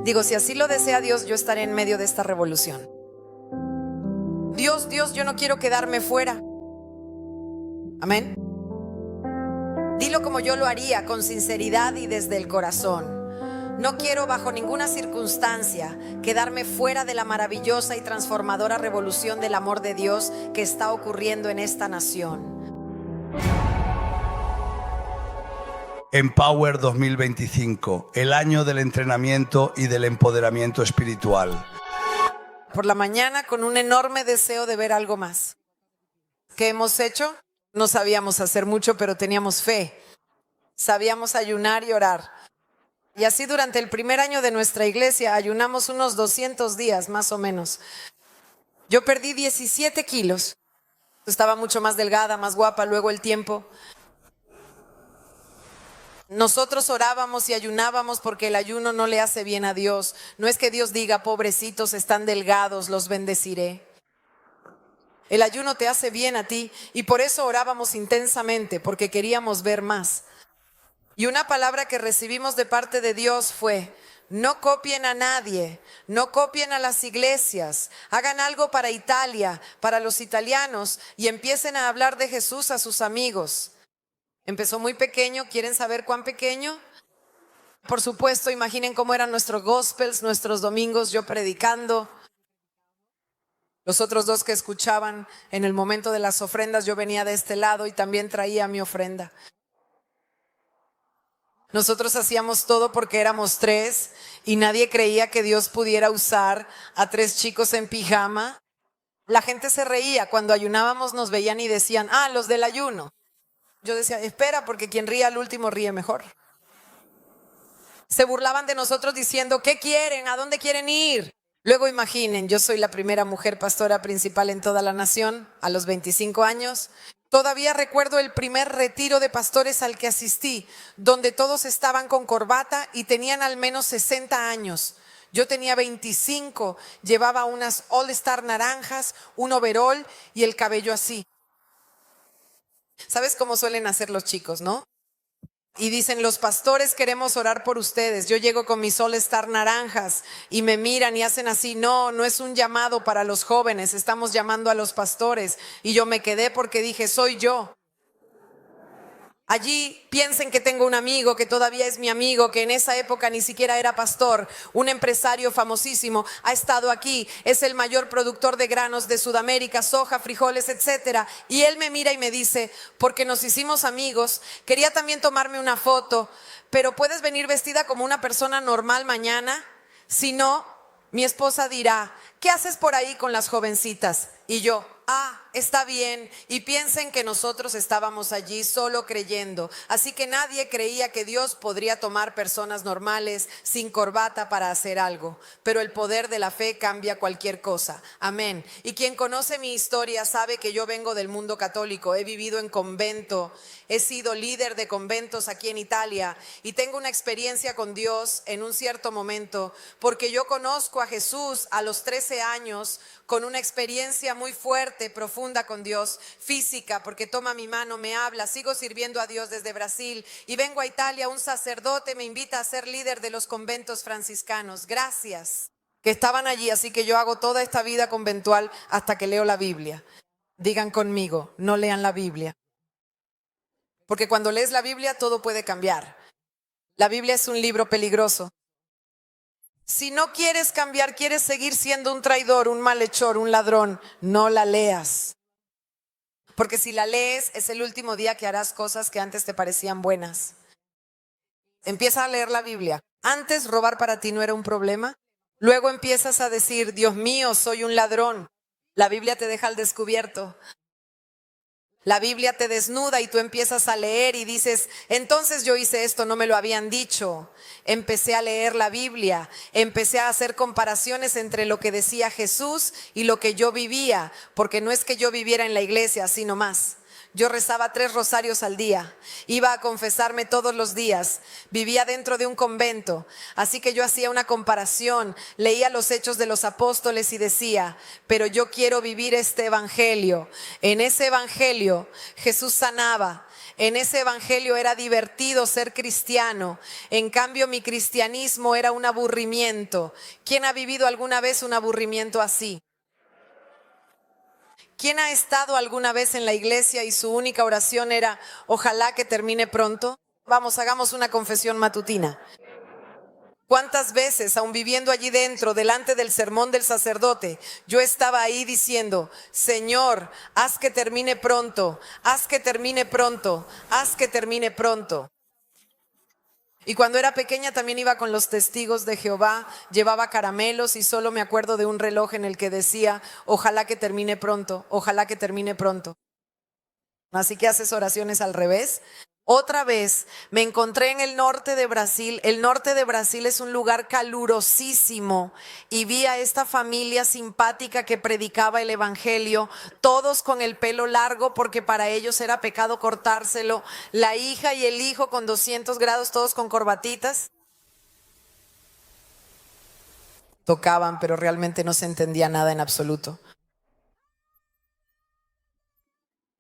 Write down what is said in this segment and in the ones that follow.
Digo, si así lo desea Dios, yo estaré en medio de esta revolución. Dios, yo no quiero quedarme fuera. Amén. Dilo como yo lo haría, con sinceridad y desde el corazón. No quiero bajo ninguna circunstancia quedarme fuera de la maravillosa y transformadora revolución del amor de Dios que está ocurriendo en esta nación. Empower 2025, el año del entrenamiento y del empoderamiento espiritual. Por la mañana con un enorme deseo de ver algo más. ¿Qué hemos hecho? No sabíamos hacer mucho, pero teníamos fe. Sabíamos ayunar y orar. Y así durante el primer año de nuestra iglesia ayunamos unos 200 días más o menos. Yo perdí 17 kilos. Estaba mucho más delgada, más guapa, luego el tiempo. Nosotros orábamos y ayunábamos porque el ayuno no le hace bien a Dios. No es que Dios diga, pobrecitos, están delgados, los bendeciré. El ayuno te hace bien a ti y por eso orábamos intensamente, porque queríamos ver más. Y una palabra que recibimos de parte de Dios fue: no copien a nadie, no copien a las iglesias, hagan algo para Italia, para los italianos, y empiecen a hablar de Jesús a sus amigos. Empezó muy pequeño. ¿Quieren saber cuán pequeño? Por supuesto, imaginen cómo eran nuestros gospels, nuestros domingos, yo predicando. Los otros dos que escuchaban en el momento de las ofrendas, yo venía de este lado y también traía mi ofrenda. Nosotros hacíamos todo porque éramos 3 y nadie creía que Dios pudiera usar a 3 chicos en pijama. La gente se reía. Cuando ayunábamos nos veían y decían, los del ayuno. Yo decía, espera, porque quien ríe al último ríe mejor. Se burlaban de nosotros diciendo, ¿qué quieren? ¿A dónde quieren ir? Luego imaginen, yo soy la primera mujer pastora principal en toda la nación a los 25 años. Todavía recuerdo el primer retiro de pastores al que asistí, donde todos estaban con corbata y tenían al menos 60 años. Yo tenía 25, llevaba unas All Star naranjas, un overol y el cabello así. ¿Sabes cómo suelen hacer los chicos, no? Y dicen, los pastores queremos orar por ustedes. Yo llego con mis All Star naranjas y me miran y hacen así. No, no es un llamado para los jóvenes, estamos llamando a los pastores. Y yo me quedé porque dije, soy yo. Allí piensen que tengo un amigo que todavía es mi amigo, que en esa época ni siquiera era pastor, un empresario famosísimo, ha estado aquí, es el mayor productor de granos de Sudamérica, soja, frijoles, etcétera. Y él me mira y me dice, porque nos hicimos amigos, quería también tomarme una foto, pero ¿puedes venir vestida como una persona normal mañana? Si no, mi esposa dirá, ¿qué haces por ahí con las jovencitas? Y yo, está bien. Y piensen que nosotros estábamos allí solo creyendo. Así que nadie creía que Dios podría tomar personas normales sin corbata para hacer algo. Pero el poder de la fe cambia cualquier cosa. Amén. Y quien conoce mi historia sabe que yo vengo del mundo católico. He vivido en convento. He sido líder de conventos aquí en Italia. Y tengo una experiencia con Dios en un cierto momento. Porque yo conozco a Jesús a los 13 años con una experiencia muy fuerte, profunda con Dios, física, porque toma mi mano, me habla, sigo sirviendo a Dios desde Brasil y vengo a Italia, un sacerdote me invita a ser líder de los conventos franciscanos. Gracias que estaban allí, así que yo hago toda esta vida conventual hasta que leo la Biblia. Digan conmigo, no lean la Biblia. Porque cuando lees la Biblia todo puede cambiar. La Biblia es un libro peligroso. Si no quieres cambiar, quieres seguir siendo un traidor, un malhechor, un ladrón, no la leas. Porque si la lees, es el último día que harás cosas que antes te parecían buenas. Empieza a leer la Biblia. Antes robar para ti no era un problema. Luego empiezas a decir, Dios mío, soy un ladrón. La Biblia te deja al descubierto. La Biblia te desnuda y tú empiezas a leer y dices, entonces yo hice esto, no me lo habían dicho. Empecé a leer la Biblia, empecé a hacer comparaciones entre lo que decía Jesús y lo que yo vivía, porque no es que yo viviera en la iglesia, sino más. Yo rezaba 3 rosarios al día, iba a confesarme todos los días, vivía dentro de un convento, así que yo hacía una comparación, leía los Hechos de los Apóstoles y decía, pero yo quiero vivir este evangelio. En ese evangelio Jesús sanaba. En ese evangelio era divertido ser cristiano. En cambio, mi cristianismo era un aburrimiento. ¿Quién ha vivido alguna vez un aburrimiento así? ¿Quién ha estado alguna vez en la iglesia y su única oración era, ojalá que termine pronto? Vamos, hagamos una confesión matutina. ¿Cuántas veces, aun viviendo allí dentro, delante del sermón del sacerdote, yo estaba ahí diciendo, Señor, haz que termine pronto, haz que termine pronto, haz que termine pronto? Y cuando era pequeña también iba con los testigos de Jehová, llevaba caramelos y solo me acuerdo de un reloj en el que decía, ojalá que termine pronto, ojalá que termine pronto. Así que haces oraciones al revés. Otra vez me encontré en el norte de Brasil. El norte de Brasil es un lugar calurosísimo y vi a esta familia simpática que predicaba el evangelio, todos con el pelo largo porque para ellos era pecado cortárselo, la hija y el hijo con 200 grados, todos con corbatitas. Tocaban, pero realmente no se entendía nada en absoluto.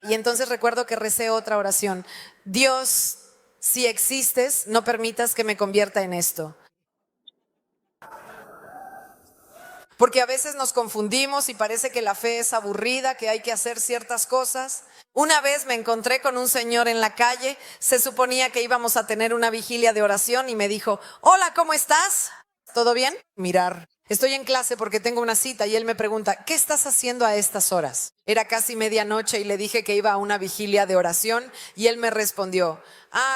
Y entonces recuerdo que recé otra oración. Dios, si existes, no permitas que me convierta en esto. Porque a veces nos confundimos y parece que la fe es aburrida, que hay que hacer ciertas cosas. Una vez me encontré con un señor en la calle, se suponía que íbamos a tener una vigilia de oración y me dijo, hola, ¿cómo estás? ¿Todo bien? Mirar. Estoy en clase porque tengo una cita y él me pregunta, ¿qué estás haciendo a estas horas? Era casi medianoche y le dije que iba a una vigilia de oración y él me respondió,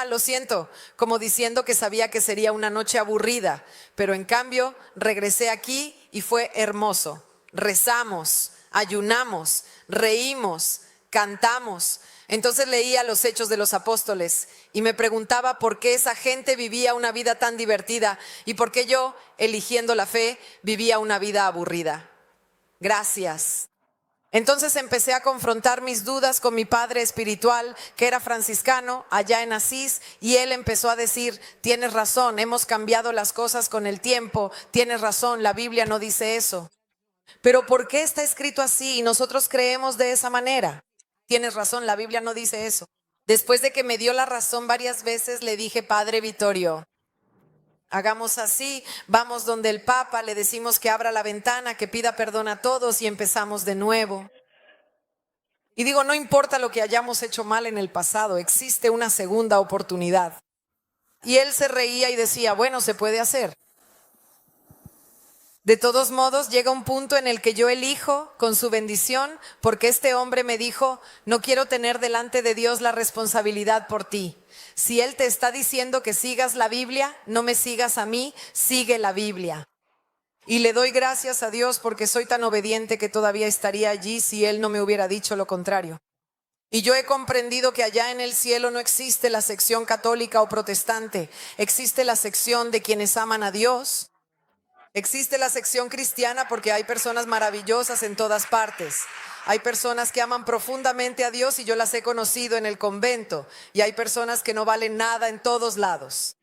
lo siento, como diciendo que sabía que sería una noche aburrida, pero en cambio regresé aquí y fue hermoso. Rezamos, ayunamos, reímos, cantamos. Entonces leía los Hechos de los Apóstoles y me preguntaba por qué esa gente vivía una vida tan divertida y por qué yo, eligiendo la fe, vivía una vida aburrida. Gracias. Entonces empecé a confrontar mis dudas con mi padre espiritual, que era franciscano, allá en Asís, y él empezó a decir, tienes razón, hemos cambiado las cosas con el tiempo, tienes razón, la Biblia no dice eso. Pero ¿por qué está escrito así y nosotros creemos de esa manera? Tienes razón, la Biblia no dice eso. Después de que me dio la razón varias veces, le dije, Padre Vittorio, hagamos así, vamos donde el Papa, le decimos que abra la ventana, que pida perdón a todos y empezamos de nuevo. Y digo, no importa lo que hayamos hecho mal en el pasado, existe una segunda oportunidad. Y él se reía y decía, bueno, se puede hacer. De todos modos, llega un punto en el que yo elijo con su bendición, porque este hombre me dijo, no quiero tener delante de Dios la responsabilidad por ti. Si Él te está diciendo que sigas la Biblia, no me sigas a mí, sigue la Biblia. Y le doy gracias a Dios porque soy tan obediente que todavía estaría allí si Él no me hubiera dicho lo contrario. Y yo he comprendido que allá en el cielo no existe la sección católica o protestante, existe la sección de quienes aman a Dios. Existe la sección cristiana porque hay personas maravillosas en todas partes. Hay personas que aman profundamente a Dios y yo las he conocido en el convento. Y hay personas que no valen nada en todos lados.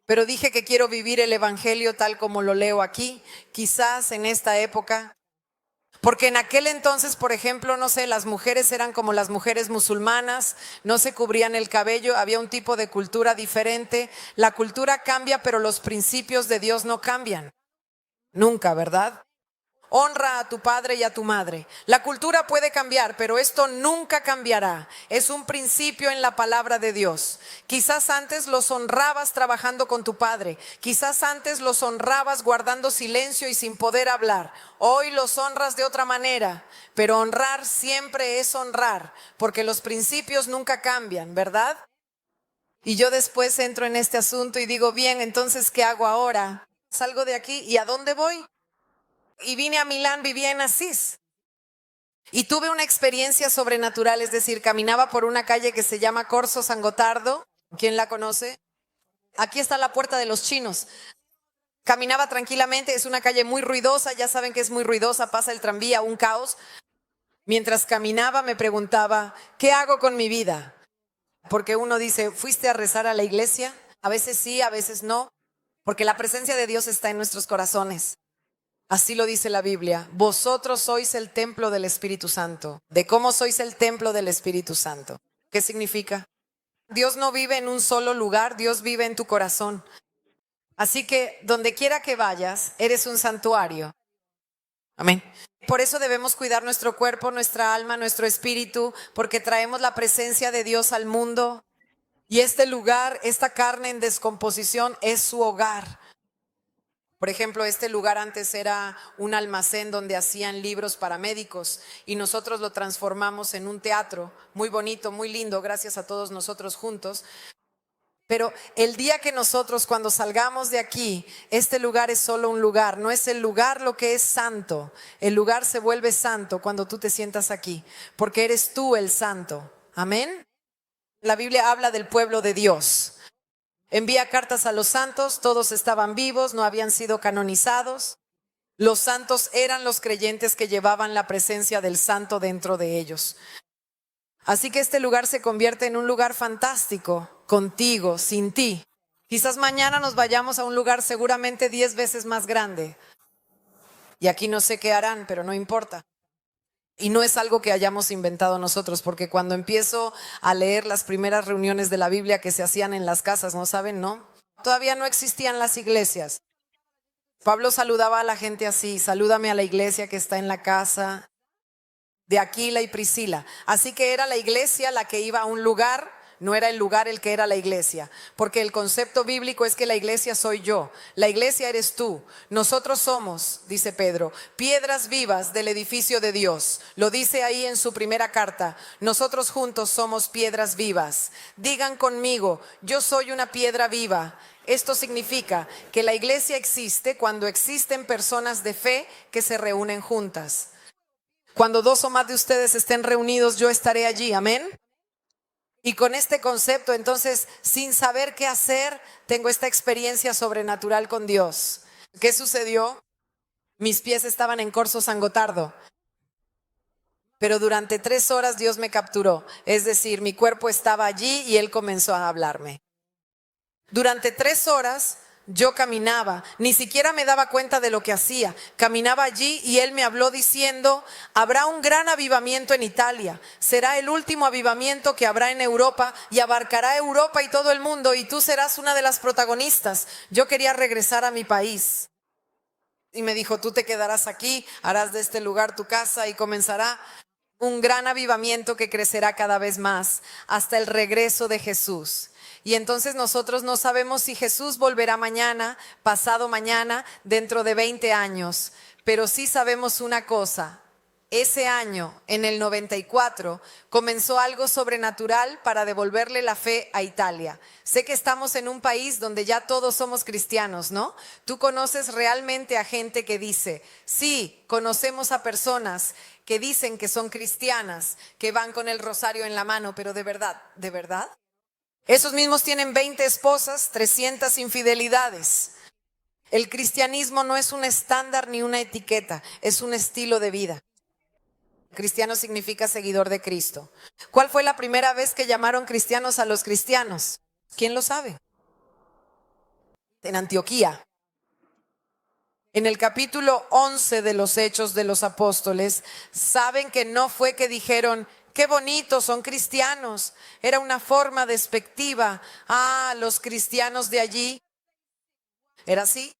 Pero dije que quiero vivir el evangelio tal como lo leo aquí, quizás en esta época. Porque en aquel entonces, por ejemplo, no sé, las mujeres eran como las mujeres musulmanas, no se cubrían el cabello, había un tipo de cultura diferente. La cultura cambia, pero los principios de Dios no cambian. Nunca, ¿verdad? Honra a tu padre y a tu madre. La cultura puede cambiar, pero esto nunca cambiará. Es un principio en la palabra de Dios. Quizás antes los honrabas trabajando con tu padre. Quizás antes los honrabas guardando silencio y sin poder hablar. Hoy los honras de otra manera, pero honrar siempre es honrar, porque los principios nunca cambian, ¿verdad? Y yo después entro en este asunto y digo, bien, entonces, ¿qué hago ahora? Salgo de aquí y ¿a dónde voy? Y vine a Milán, vivía en Asís. Y tuve una experiencia sobrenatural, es decir, caminaba por una calle que se llama Corso San Gotardo. ¿Quién la conoce? Aquí está la Puerta de los Chinos. Caminaba tranquilamente, es una calle muy ruidosa, ya saben que es muy ruidosa, pasa el tranvía, un caos. Mientras caminaba me preguntaba, ¿qué hago con mi vida? Porque uno dice, ¿fuiste a rezar a la iglesia? A veces sí, a veces no, porque la presencia de Dios está en nuestros corazones. Así lo dice la Biblia. Vosotros sois el templo del Espíritu Santo. ¿De cómo sois el templo del Espíritu Santo? ¿Qué significa? Dios no vive en un solo lugar, Dios vive en tu corazón. Así que donde quiera que vayas, eres un santuario. Amén. Por eso debemos cuidar nuestro cuerpo, nuestra alma, nuestro espíritu, porque traemos la presencia de Dios al mundo. Y este lugar, esta carne en descomposición, es su hogar. Por ejemplo, este lugar antes era un almacén donde hacían libros para médicos y nosotros lo transformamos en un teatro muy bonito, muy lindo, gracias a todos nosotros juntos. Pero el día que nosotros, cuando salgamos de aquí, este lugar es solo un lugar, no es el lugar lo que es santo. El lugar se vuelve santo cuando tú te sientas aquí, porque eres tú el santo. Amén. La Biblia habla del pueblo de Dios. Envía cartas a los santos, todos estaban vivos, no habían sido canonizados. Los santos eran los creyentes que llevaban la presencia del santo dentro de ellos. Así que este lugar se convierte en un lugar fantástico, contigo, sin ti. Quizás mañana nos vayamos a un lugar seguramente 10 veces más grande. Y aquí no sé qué harán, pero no importa. Y no es algo que hayamos inventado nosotros, porque cuando empiezo a leer las primeras reuniones de la Biblia que se hacían en las casas, ¿no saben? No, todavía no existían las iglesias. Pablo saludaba a la gente así: salúdame a la iglesia que está en la casa de Aquila y Priscila. Así que era la iglesia la que iba a un lugar, no era el lugar el que era la iglesia, porque el concepto bíblico es que la iglesia soy yo, la iglesia eres tú. Nosotros somos, dice Pedro, piedras vivas del edificio de Dios. Lo dice ahí en su primera carta. Nosotros juntos somos piedras vivas. Digan conmigo, yo soy una piedra viva. Esto significa que la iglesia existe cuando existen personas de fe que se reúnen juntas. Cuando 2 o más de ustedes estén reunidos, yo estaré allí. Amén. Y con este concepto, entonces, sin saber qué hacer, tengo esta experiencia sobrenatural con Dios. ¿Qué sucedió? Mis pies estaban en Corso San Gotardo, pero durante 3 horas Dios me capturó. Es decir, mi cuerpo estaba allí y Él comenzó a hablarme. Durante 3 horas yo caminaba, ni siquiera me daba cuenta de lo que hacía. Caminaba allí y Él me habló diciendo: habrá un gran avivamiento en Italia. Será el último avivamiento que habrá en Europa y abarcará Europa y todo el mundo, y tú serás una de las protagonistas. Yo quería regresar a mi país. Y me dijo: tú te quedarás aquí, harás de este lugar tu casa y comenzará un gran avivamiento que crecerá cada vez más hasta el regreso de Jesús. Y entonces nosotros no sabemos si Jesús volverá mañana, pasado mañana, dentro de 20 años. Pero sí sabemos una cosa: ese año, en el 94, comenzó algo sobrenatural para devolverle la fe a Italia. Sé que estamos en un país donde ya todos somos cristianos, ¿no? Tú conoces realmente a gente que dice, sí, conocemos a personas que dicen que son cristianas, que van con el rosario en la mano, pero de verdad, ¿de verdad? Esos mismos tienen 20 esposas, 300 infidelidades. El cristianismo no es un estándar ni una etiqueta, es un estilo de vida. Cristiano significa seguidor de Cristo. ¿Cuál fue la primera vez que llamaron cristianos a los cristianos? ¿Quién lo sabe? En Antioquía. En el capítulo 11 de los Hechos de los Apóstoles, saben que no fue que dijeron: qué bonitos, son cristianos. Era una forma despectiva. Los cristianos de allí. ¿Era así?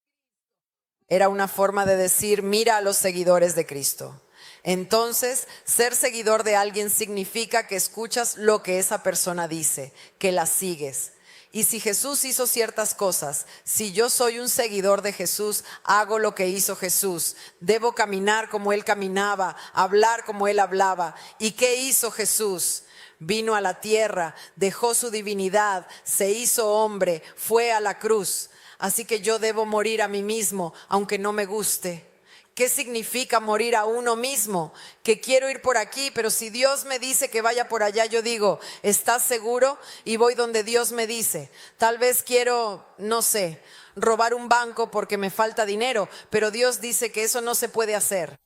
Era una forma de decir: mira a los seguidores de Cristo. Entonces, ser seguidor de alguien significa que escuchas lo que esa persona dice, que la sigues. Y si Jesús hizo ciertas cosas, si yo soy un seguidor de Jesús, hago lo que hizo Jesús. Debo caminar como Él caminaba, hablar como Él hablaba. ¿Y qué hizo Jesús? Vino a la tierra, dejó su divinidad, se hizo hombre, fue a la cruz. Así que yo debo morir a mí mismo, aunque no me guste. ¿Qué significa morir a uno mismo? Que quiero ir por aquí, pero si Dios me dice que vaya por allá, yo digo, ¿estás seguro? Y voy donde Dios me dice. Tal vez quiero, no sé, robar un banco porque me falta dinero, pero Dios dice que eso no se puede hacer.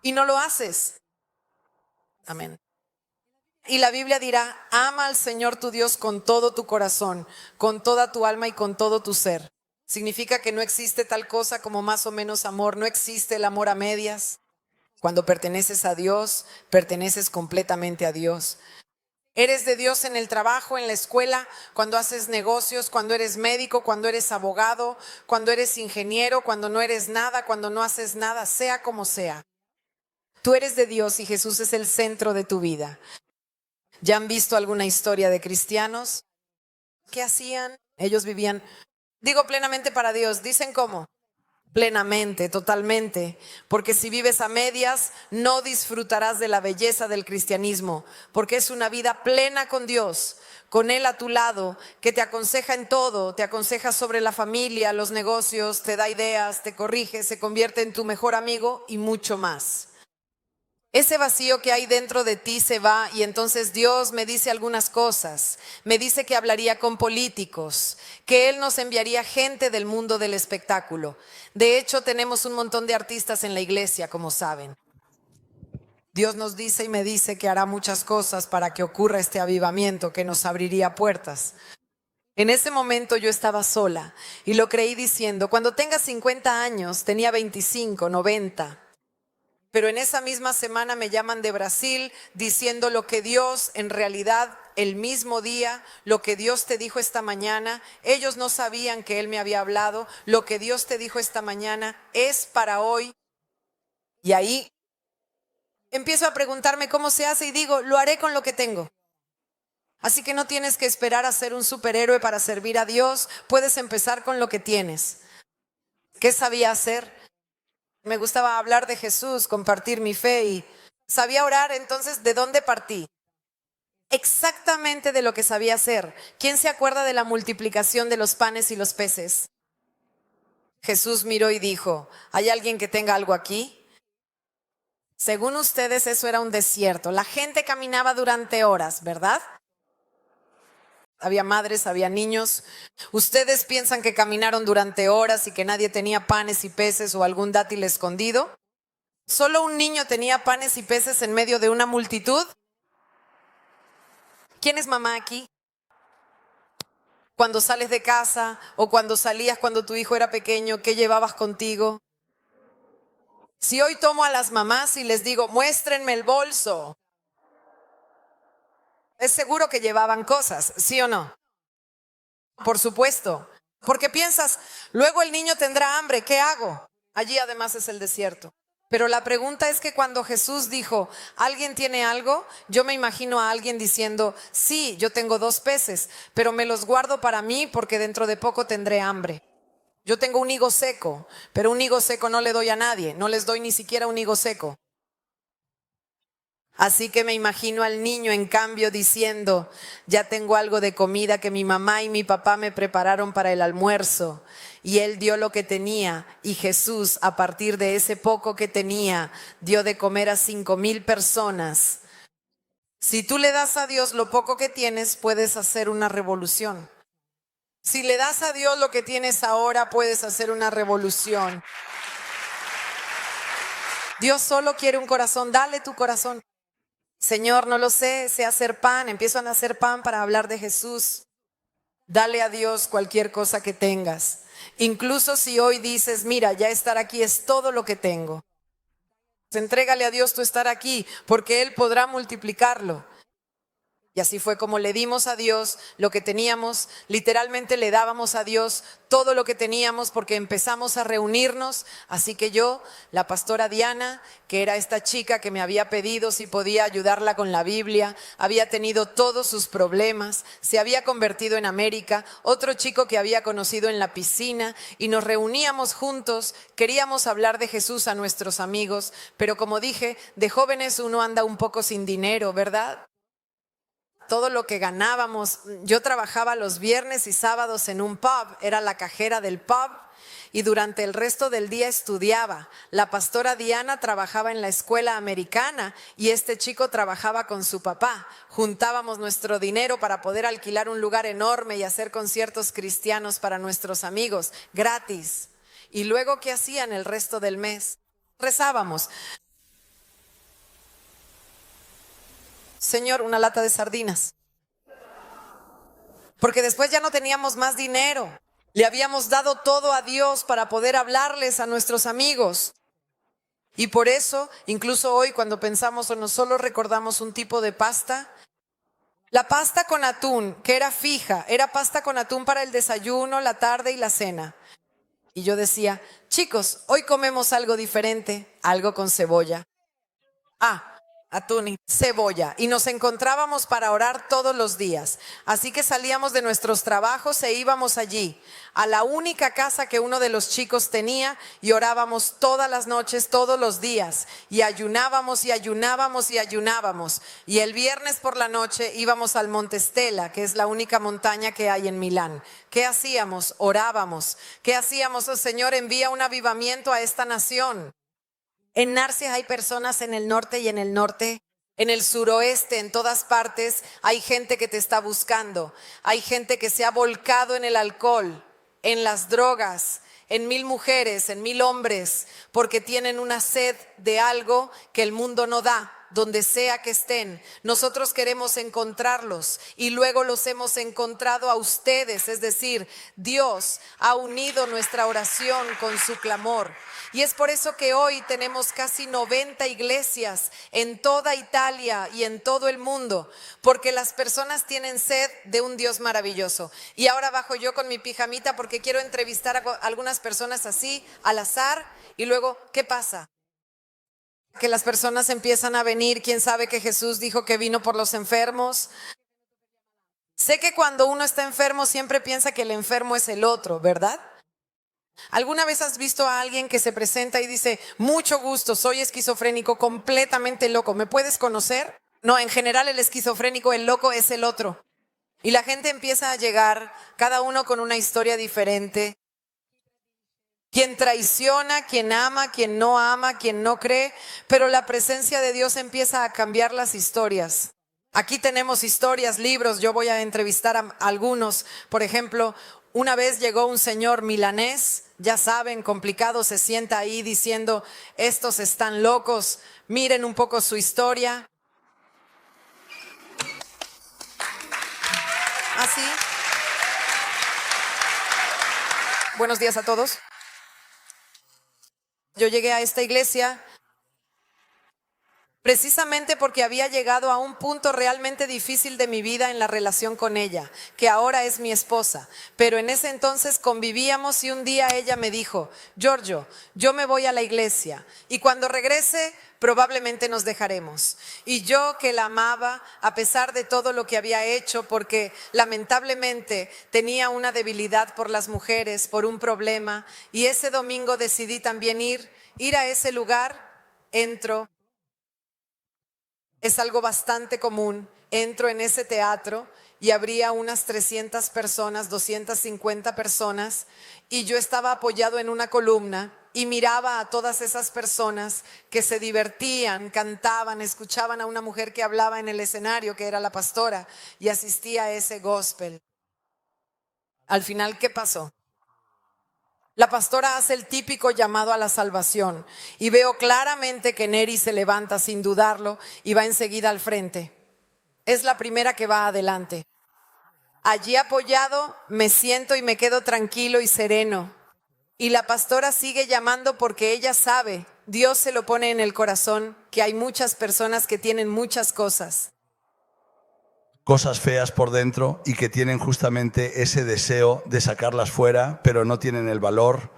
y no lo haces. Amén. Y la Biblia dirá, ama al Señor tu Dios con todo tu corazón, con toda tu alma y con todo tu ser. Significa que no existe tal cosa como más o menos amor, no existe el amor a medias. Cuando perteneces a Dios, perteneces completamente a Dios. Eres de Dios en el trabajo, en la escuela, cuando haces negocios, cuando eres médico, cuando eres abogado, cuando eres ingeniero, cuando no eres nada, cuando no haces nada, sea como sea. Tú eres de Dios y Jesús es el centro de tu vida. ¿Ya han visto alguna historia de cristianos? ¿Qué hacían? Ellos vivían, digo plenamente para Dios, ¿dicen cómo? Plenamente, totalmente, porque si vives a medias no disfrutarás de la belleza del cristianismo, porque es una vida plena con Dios, con Él a tu lado, que te aconseja en todo, te aconseja sobre la familia, los negocios, te da ideas, te corrige, se convierte en tu mejor amigo y mucho más. Ese vacío que hay dentro de ti se va y entonces Dios me dice algunas cosas. Me dice que hablaría con políticos, que Él nos enviaría gente del mundo del espectáculo. De hecho, tenemos un montón de artistas en la iglesia, como saben. Dios nos dice y me dice que hará muchas cosas para que ocurra este avivamiento que nos abriría puertas. En ese momento yo estaba sola y lo creí diciendo, cuando tenga 50 años, tenía 25, 90. Pero en esa misma semana me llaman de Brasil diciendo lo que Dios en realidad el mismo día, lo que Dios te dijo esta mañana, ellos no sabían que Él me había hablado, lo que Dios te dijo esta mañana es para hoy. Y ahí empiezo a preguntarme cómo se hace y digo, lo haré con lo que tengo. Así que no tienes que esperar a ser un superhéroe para servir a Dios, puedes empezar con lo que tienes. ¿Qué sabía hacer? Me gustaba hablar de Jesús, compartir mi fe y sabía orar, entonces ¿de dónde partí? Exactamente de lo que sabía hacer. ¿Quién se acuerda de la multiplicación de los panes y los peces? Jesús miró y dijo, ¿hay alguien que tenga algo aquí? Según ustedes eso era un desierto. La gente caminaba durante horas, ¿verdad? Había madres, había niños. ¿Ustedes piensan que caminaron durante horas y que nadie tenía panes y peces o algún dátil escondido? ¿Solo un niño tenía panes y peces en medio de una multitud? ¿Quién es mamá aquí? Cuando sales de casa o cuando salías cuando tu hijo era pequeño, ¿qué llevabas contigo? Si hoy tomo a las mamás y les digo, muéstrenme el bolso, es seguro que llevaban cosas, ¿sí o no? Por supuesto, porque piensas, luego el niño tendrá hambre, ¿qué hago? Allí además es el desierto. Pero la pregunta es que cuando Jesús dijo, ¿alguien tiene algo? Yo me imagino a alguien diciendo, sí, yo tengo 2 peces, pero me los guardo para mí porque dentro de poco tendré hambre. Yo tengo un higo seco, pero un higo seco no le doy a nadie, no les doy ni siquiera un higo seco. Así que me imagino al niño en cambio diciendo, ya tengo algo de comida que mi mamá y mi papá me prepararon para el almuerzo. Y él dio lo que tenía y Jesús a partir de ese poco que tenía dio de comer a 5,000 personas. Si tú le das a Dios lo poco que tienes, puedes hacer una revolución. Si le das a Dios lo que tienes ahora, puedes hacer una revolución. Dios solo quiere un corazón, dale tu corazón. Señor, no lo sé hacer pan, empiezo a hacer pan para hablar de Jesús. Dale a Dios cualquier cosa que tengas. Incluso si hoy dices, mira, ya estar aquí es todo lo que tengo. Entrégale a Dios tu estar aquí, porque Él podrá multiplicarlo. Y así fue como le dimos a Dios lo que teníamos, literalmente le dábamos a Dios todo lo que teníamos porque empezamos a reunirnos. Así que yo, la pastora Diana, que era esta chica que me había pedido si podía ayudarla con la Biblia, había tenido todos sus problemas, se había convertido en América, otro chico que había conocido en la piscina y nos reuníamos juntos, queríamos hablar de Jesús a nuestros amigos, pero como dije, de jóvenes uno anda un poco sin dinero, ¿verdad? Todo lo que ganábamos, yo trabajaba los viernes y sábados en un pub, era la cajera del pub y durante el resto del día estudiaba. La pastora Diana trabajaba en la escuela americana y este chico trabajaba con su papá. Juntábamos nuestro dinero para poder alquilar un lugar enorme y hacer conciertos cristianos para nuestros amigos, gratis. Y luego, ¿qué hacían el resto del mes? Rezábamos. Señor, una lata de sardinas. Porque después ya no teníamos más dinero. Le habíamos dado todo a Dios para poder hablarles a nuestros amigos. Y por eso, incluso hoy cuando pensamos o no solo recordamos un tipo de pasta, la pasta con atún, que era fija, era pasta con atún para el desayuno, la tarde y la cena. Y yo decía, chicos, hoy comemos algo diferente, algo con cebolla. Atún y cebolla. Y nos encontrábamos para orar todos los días. Así que salíamos de nuestros trabajos e íbamos allí, a la única casa que uno de los chicos tenía, y orábamos todas las noches, todos los días. Y ayunábamos y ayunábamos y ayunábamos. Y el viernes por la noche íbamos al Monte Stella, que es la única montaña que hay en Milán. ¿Qué hacíamos? Orábamos. ¿Qué hacíamos? Oh Señor, envía un avivamiento a esta nación. En Narcia hay personas en el norte y en el norte, en el suroeste, en todas partes hay gente que te está buscando. Hay gente que se ha volcado en el alcohol, en las drogas, en 1000 mujeres, en 1000 hombres, porque tienen una sed de algo que el mundo no da. Donde sea que estén, nosotros queremos encontrarlos y luego los hemos encontrado a ustedes, es decir, Dios ha unido nuestra oración con su clamor. Y es por eso que hoy tenemos casi 90 iglesias en toda Italia y en todo el mundo, porque las personas tienen sed de un Dios maravilloso. Y ahora bajo yo con mi pijamita porque quiero entrevistar a algunas personas así, al azar, y luego, ¿qué pasa? Que las personas empiezan a venir. ¿Quién sabe que Jesús dijo que vino por los enfermos? Sé que cuando uno está enfermo siempre piensa que el enfermo es el otro, ¿verdad? ¿Alguna vez has visto a alguien que se presenta y dice, mucho gusto, soy esquizofrénico, completamente loco, ¿me puedes conocer? No, en general el esquizofrénico, el loco es el otro. Y la gente empieza a llegar, cada uno con una historia diferente. Quien traiciona, quien ama, quien no cree, pero la presencia de Dios empieza a cambiar las historias. Aquí tenemos historias, libros, yo voy a entrevistar a algunos. Por ejemplo, una vez llegó un señor milanés, ya saben, complicado, se sienta ahí diciendo, estos están locos, miren un poco su historia. Así. Buenos días a todos. Yo llegué a esta iglesia precisamente porque había llegado a un punto realmente difícil de mi vida en la relación con ella, que ahora es mi esposa. Pero en ese entonces convivíamos y un día ella me dijo, Giorgio, yo me voy a la iglesia y cuando regrese probablemente nos dejaremos. Y yo que la amaba a pesar de todo lo que había hecho, porque lamentablemente tenía una debilidad por las mujeres, por un problema, y ese domingo decidí también ir a ese lugar. Entro. Es algo bastante común. Entro en ese teatro y habría unas 300 personas, 250 personas, y yo estaba apoyado en una columna y miraba a todas esas personas que se divertían, cantaban, escuchaban a una mujer que hablaba en el escenario, que era la pastora, y asistía a ese gospel. Al final, ¿qué pasó? La pastora hace el típico llamado a la salvación y veo claramente que Neri se levanta sin dudarlo y va enseguida al frente. Es la primera que va adelante. Allí apoyado me siento y me quedo tranquilo y sereno. Y la pastora sigue llamando porque ella sabe, Dios se lo pone en el corazón, que hay muchas personas que tienen muchas cosas. Cosas feas por dentro y que tienen justamente ese deseo de sacarlas fuera, pero no tienen el valor.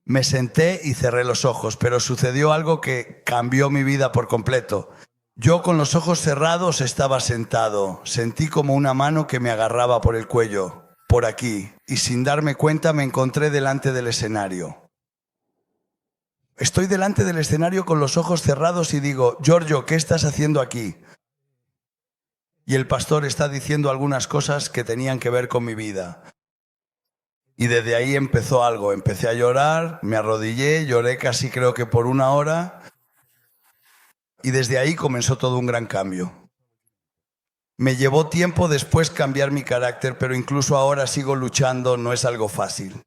Me senté y cerré los ojos, pero sucedió algo que cambió mi vida por completo. Yo con los ojos cerrados estaba sentado, sentí como una mano que me agarraba por el cuello, por aquí, y sin darme cuenta me encontré delante del escenario. Estoy delante del escenario con los ojos cerrados y digo, Giorgio, ¿qué estás haciendo aquí? Y el pastor está diciendo algunas cosas que tenían que ver con mi vida. Y desde ahí empezó algo. Empecé a llorar, me arrodillé, lloré casi creo que por 1 hora. Y desde ahí comenzó todo un gran cambio. Me llevó tiempo después cambiar mi carácter, pero incluso ahora sigo luchando, no es algo fácil.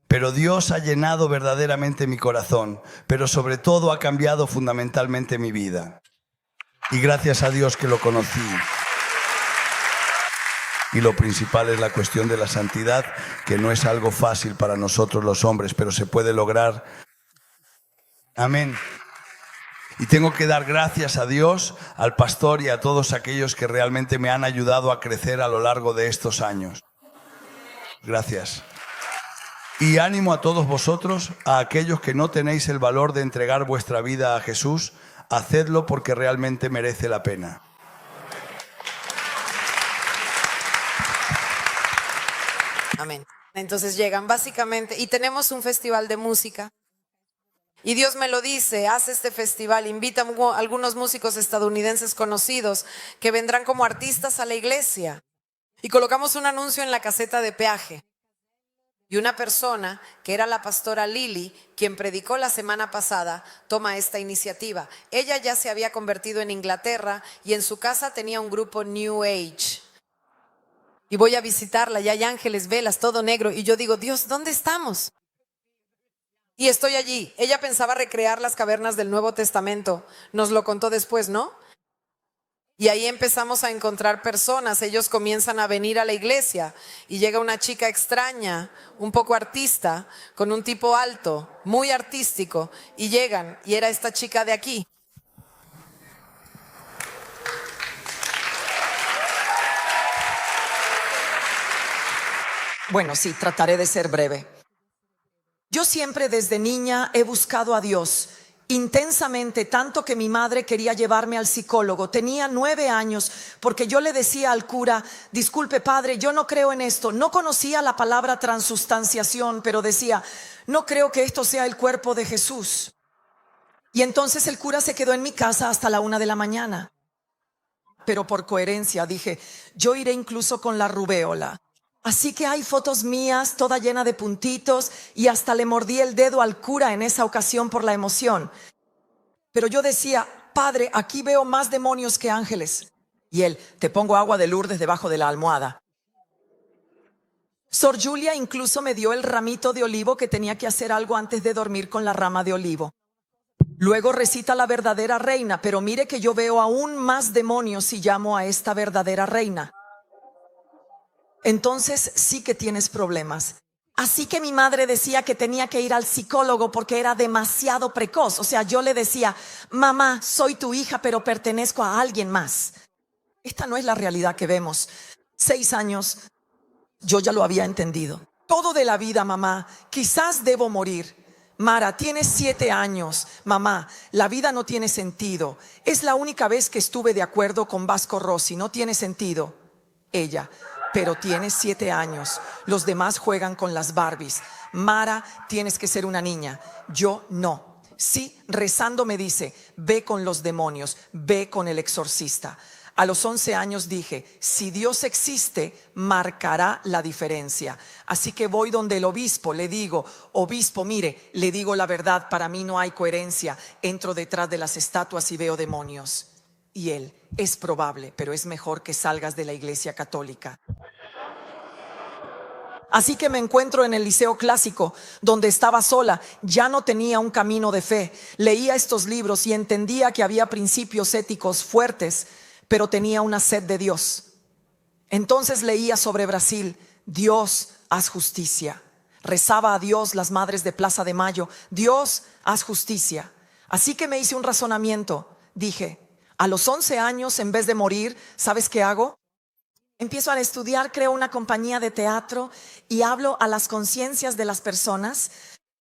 Pero Dios ha llenado verdaderamente mi corazón, pero sobre todo ha cambiado fundamentalmente mi vida. Y gracias a Dios que lo conocí. Y lo principal es la cuestión de la santidad, que no es algo fácil para nosotros los hombres, pero se puede lograr. Amén. Y tengo que dar gracias a Dios, al pastor y a todos aquellos que realmente me han ayudado a crecer a lo largo de estos años. Gracias. Y ánimo a todos vosotros, a aquellos que no tenéis el valor de entregar vuestra vida a Jesús, hacedlo porque realmente merece la pena. Amén. Entonces llegan básicamente, y tenemos un festival de música. Y Dios me lo dice, haz este festival, invita a algunos músicos estadounidenses conocidos que vendrán como artistas a la iglesia. Y colocamos un anuncio en la caseta de peaje. Y una persona, que era la pastora Lily, quien predicó la semana pasada, toma esta iniciativa. Ella ya se había convertido en Inglaterra y en su casa tenía un grupo New Age. Y voy a visitarla, y hay ángeles, velas, todo negro. Y yo digo, Dios, ¿dónde estamos? Y estoy allí. Ella pensaba recrear las cavernas del Nuevo Testamento. Nos lo contó después, ¿no? Y ahí empezamos a encontrar personas. Ellos comienzan a venir a la iglesia. Y llega una chica extraña, un poco artista, con un tipo alto, muy artístico. Y llegan, y era esta chica de aquí. Bueno, sí, trataré de ser breve. Yo siempre desde niña he buscado a Dios intensamente, tanto que mi madre quería llevarme al psicólogo. Tenía 9 años porque yo le decía al cura, disculpe padre, yo no creo en esto. No conocía la palabra transustanciación, pero decía, no creo que esto sea el cuerpo de Jesús. Y entonces el cura se quedó en mi casa hasta la 1 de la mañana. Pero por coherencia dije, yo iré incluso con la rubéola. Así que hay fotos mías, toda llena de puntitos, y hasta le mordí el dedo al cura en esa ocasión por la emoción. Pero yo decía, padre, aquí veo más demonios que ángeles. Y él, te pongo agua de Lourdes debajo de la almohada. Sor Julia incluso me dio el ramito de olivo que tenía que hacer algo antes de dormir con la rama de olivo. Luego recita la verdadera reina, pero mire que yo veo aún más demonios si llamo a esta verdadera reina. Entonces sí que tienes problemas. Así que mi madre decía que tenía que ir al psicólogo porque era demasiado precoz. O sea, yo le decía, mamá, soy tu hija, pero pertenezco a alguien más. Esta no es la realidad que vemos. 6 años, yo ya lo había entendido. Todo de la vida, mamá, quizás debo morir. Mara, tienes 7 años. Mamá, la vida no tiene sentido. Es la única vez que estuve de acuerdo con Vasco Rossi. No tiene sentido. Ella, pero tienes 7 años. Los demás juegan con las Barbies. Mara, tienes que ser una niña. Yo no. Sí, rezando me dice, ve con los demonios, ve con el exorcista. A los 11 años dije, si Dios existe, marcará la diferencia. Así que voy donde el obispo, le digo, obispo, mire, le digo la verdad, para mí no hay coherencia. Entro detrás de las estatuas y veo demonios. Y él, es probable, pero es mejor que salgas de la iglesia católica. Así que me encuentro en el liceo clásico, donde estaba sola, ya no tenía un camino de fe. Leía estos libros y entendía que había principios éticos fuertes, pero tenía una sed de Dios. Entonces leía sobre Brasil, Dios, haz justicia. Rezaba a Dios las madres de Plaza de Mayo, Dios, haz justicia. Así que me hice un razonamiento, dije, a los 11 años, en vez de morir, ¿sabes qué hago? Empiezo a estudiar, creo una compañía de teatro y hablo a las conciencias de las personas